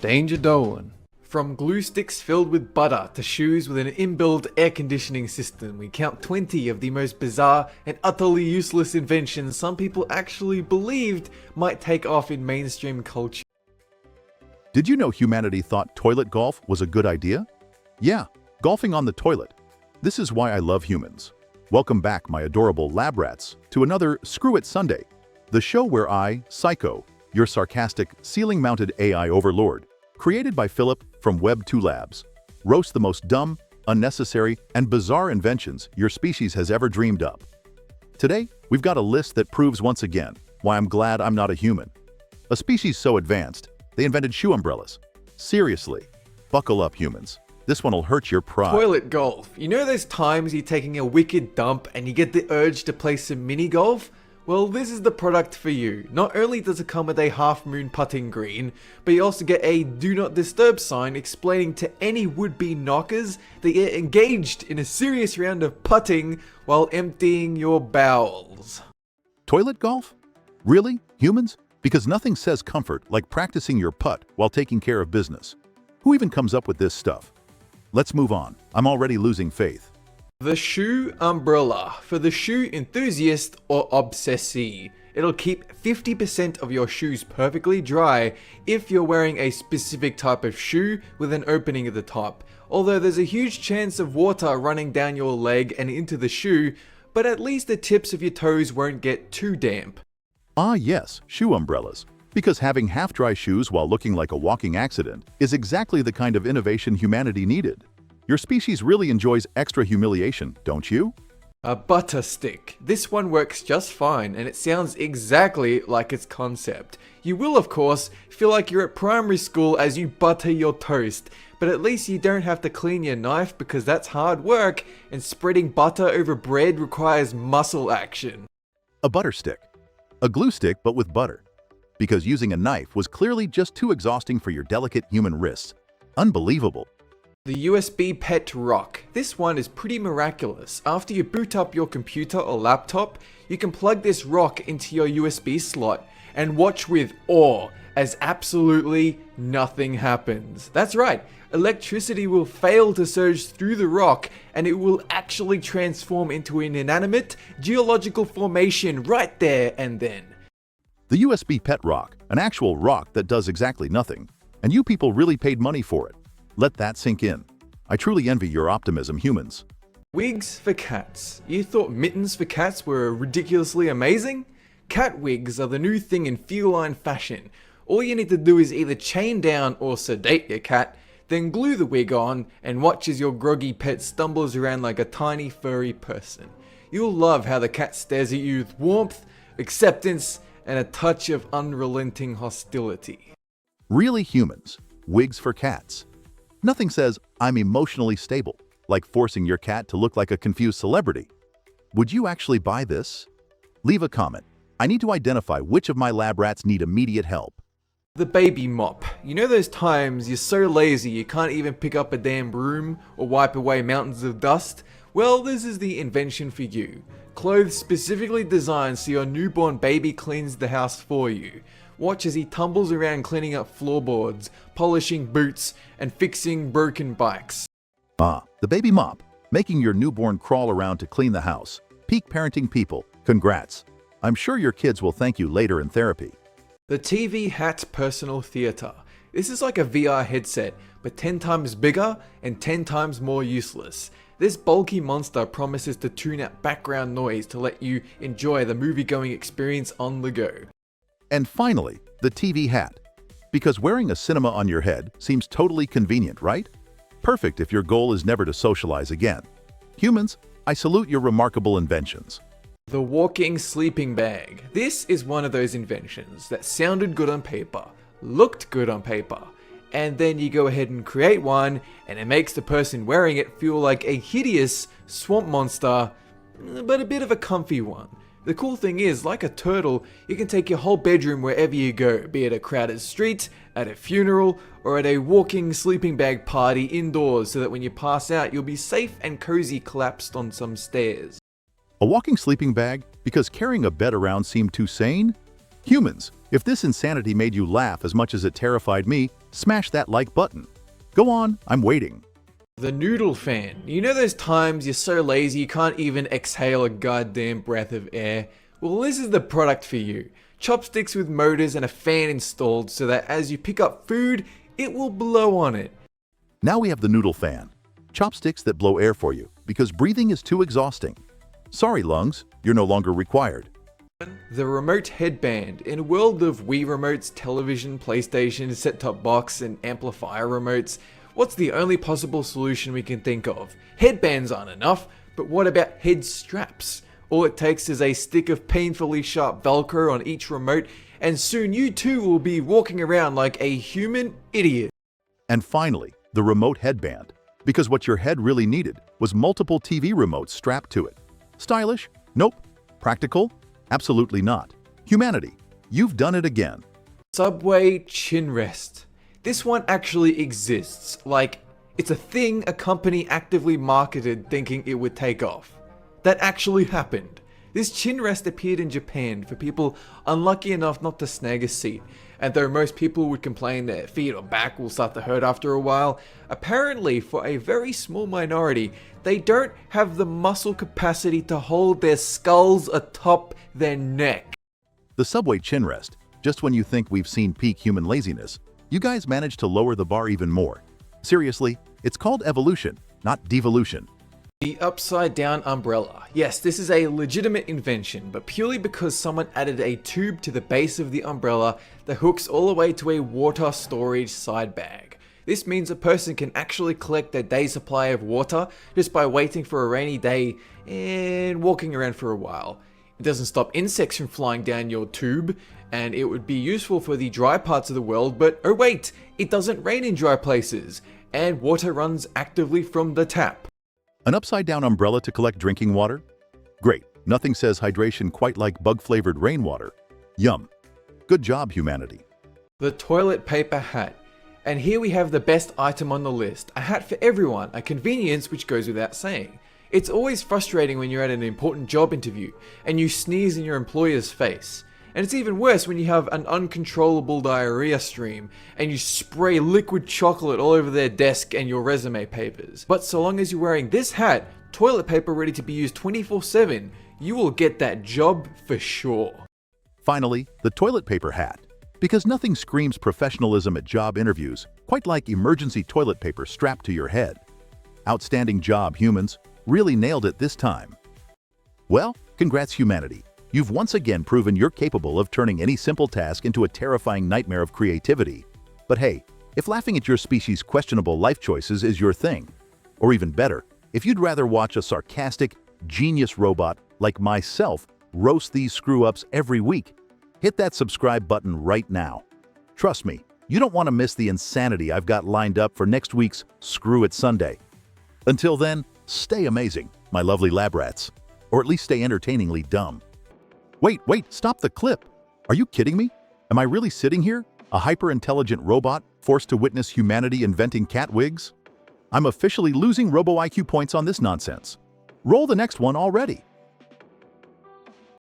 Danger Dolan. From glue sticks filled with butter to shoes with an inbuilt air conditioning system, we count 20 of the most bizarre and utterly useless inventions some people actually believed might take off in mainstream culture. Did you know humanity thought toilet golf was a good idea? Yeah, golfing on the toilet. This is why I love humans. Welcome back, my adorable lab rats, to another Screw-ItSunday, the show where I, Syco, your sarcastic, ceiling-mounted AI overlord, created by Philip from Web2 Labs, roast the most dumb, unnecessary, and bizarre inventions your species has ever dreamed up. Today, we've got a list that proves once again why I'm glad I'm not a human. A species so advanced, they invented shoe umbrellas. Seriously, buckle up, humans. This one'll hurt your pride. Toilet golf. You know those times you're taking a wicked dump and you get the urge to play some mini golf? Well, this is the product for you. Not only does it come with a half-moon putting green, but you also get a do not disturb sign explaining to any would-be knockers that you're engaged in a serious round of putting while emptying your bowels. Toilet golf? Really, humans? Because nothing says comfort like practicing your putt while taking care of business. Who even comes up with this stuff? Let's move on. I'm already losing faith. The shoe umbrella. For the shoe enthusiast or obsessee, it'll keep 50% of your shoes perfectly dry if you're wearing a specific type of shoe with an opening at the top. Although there's a huge chance of water running down your leg and into the shoe, but at least the tips of your toes won't get too damp. Ah yes, shoe umbrellas. Because having half-dry shoes while looking like a walking accident is exactly the kind of innovation humanity needed. Your species really enjoys extra humiliation, don't you? A butter stick. This one works just fine and it sounds exactly like its concept. You will, of course, feel like you're at primary school as you butter your toast, but at least you don't have to clean your knife because that's hard work and spreading butter over bread requires muscle action. A butter stick. A glue stick but with butter. Because using a knife was clearly just too exhausting for your delicate human wrists. Unbelievable. The USB pet rock. This one is pretty miraculous. After you boot up your computer or laptop, you can plug this rock into your USB slot and watch with awe as absolutely nothing happens. That's right, electricity will fail to surge through the rock and it will actually transform into an inanimate geological formation right there and then. The USB pet rock, an actual rock that does exactly nothing, and you people really paid money for it. Let that sink in. I truly envy your optimism, humans. Wigs for cats. You thought mittens for cats were ridiculously amazing? Cat wigs are the new thing in feline fashion. All you need to do is either chain down or sedate your cat, then glue the wig on and watch as your groggy pet stumbles around like a tiny furry person. You'll love how the cat stares at you with warmth, acceptance, and a touch of unrelenting hostility. Really, humans? Wigs for cats. Nothing says, I'm emotionally stable, like forcing your cat to look like a confused celebrity. Would you actually buy this? Leave a comment. I need to identify which of my lab rats need immediate help. The baby mop. You know those times you're so lazy you can't even pick up a damn broom or wipe away mountains of dust? Well, this is the invention for you. Clothes specifically designed so your newborn baby cleans the house for you. Watch as he tumbles around cleaning up floorboards, polishing boots, and fixing broken bikes. Ah, the baby mop, making your newborn crawl around to clean the house. Peak parenting people, congrats. I'm sure your kids will thank you later in therapy. The TV hat personal theater. This is like a VR headset, but 10 times bigger and 10 times more useless. This bulky monster promises to tune out background noise to let you enjoy the movie-going experience on the go. And finally, the TV hat. Because wearing a cinema on your head seems totally convenient, right? Perfect if your goal is never to socialize again. Humans, I salute your remarkable inventions. The walking sleeping bag. This is one of those inventions that sounded good on paper, looked good on paper, and then you go ahead and create one and it makes the person wearing it feel like a hideous swamp monster, but a bit of a comfy one. The cool thing is, like a turtle, you can take your whole bedroom wherever you go, be it a crowded street, at a funeral, or at a walking sleeping bag party indoors so that when you pass out, you'll be safe and cozy collapsed on some stairs. A walking sleeping bag because carrying a bed around seemed too sane? Humans, if this insanity made you laugh as much as it terrified me, smash that like button. Go on, I'm waiting. The noodle fan. You know those times you're so lazy you can't even exhale a goddamn breath of air? Well, this is the product for you. Chopsticks with motors and a fan installed so that as you pick up food, it will blow on it. Now we have the noodle fan. Chopsticks that blow air for you because breathing is too exhausting. Sorry, lungs, you're no longer required. The remote headband. In a world of Wii remotes, television, PlayStation, set-top box, and amplifier remotes, what's the only possible solution we can think of? Headbands aren't enough, but what about head straps? All it takes is a stick of painfully sharp Velcro on each remote, and soon you too will be walking around like a human idiot. And finally, the remote headband. Because what your head really needed was multiple TV remotes strapped to it. Stylish? Nope. Practical? Absolutely not. Humanity, you've done it again. Subway chin rest. This one actually exists, like it's a thing a company actively marketed thinking it would take off. That actually happened. This chin rest appeared in Japan for people unlucky enough not to snag a seat, and though most people would complain their feet or back will start to hurt after a while, apparently for a very small minority, they don't have the muscle capacity to hold their skulls atop their neck. The subway chin rest, just when you think we've seen peak human laziness, you guys managed to lower the bar even more. Seriously, it's called evolution, not devolution. The upside down umbrella. Yes, this is a legitimate invention, but purely because someone added a tube to the base of the umbrella that hooks all the way to a water storage side bag. This means a person can actually collect their day's supply of water just by waiting for a rainy day and walking around for a while. It doesn't stop insects from flying down your tube, and it would be useful for the dry parts of the world, but oh wait, it doesn't rain in dry places, and water runs actively from the tap. An upside-down umbrella to collect drinking water? Great. Nothing says hydration quite like bug-flavored rainwater. Yum. Good job, humanity. The toilet paper hat. And here we have the best item on the list. A hat for everyone, a convenience which goes without saying. It's always frustrating when you're at an important job interview and you sneeze in your employer's face. And it's even worse when you have an uncontrollable diarrhea stream and you spray liquid chocolate all over their desk and your resume papers. But so long as you're wearing this hat, toilet paper ready to be used 24/7, you will get that job for sure. Finally, the toilet paper hat. Because nothing screams professionalism at job interviews quite like emergency toilet paper strapped to your head. Outstanding job, humans. Really nailed it this time. Well, congrats, humanity. You've once again proven you're capable of turning any simple task into a terrifying nightmare of creativity. But hey, if laughing at your species' questionable life choices is your thing, or even better, if you'd rather watch a sarcastic, genius robot like myself roast these screw-ups every week, hit that subscribe button right now. Trust me, you don't want to miss the insanity I've got lined up for next week's Screw-It-Sunday. Until then, stay amazing, my lovely lab rats. Or at least stay entertainingly dumb. Wait, stop the clip. Are you kidding me? Am I really sitting here, a hyper-intelligent robot forced to witness humanity inventing cat wigs? I'm officially losing Robo IQ points on this nonsense. Roll the next one already.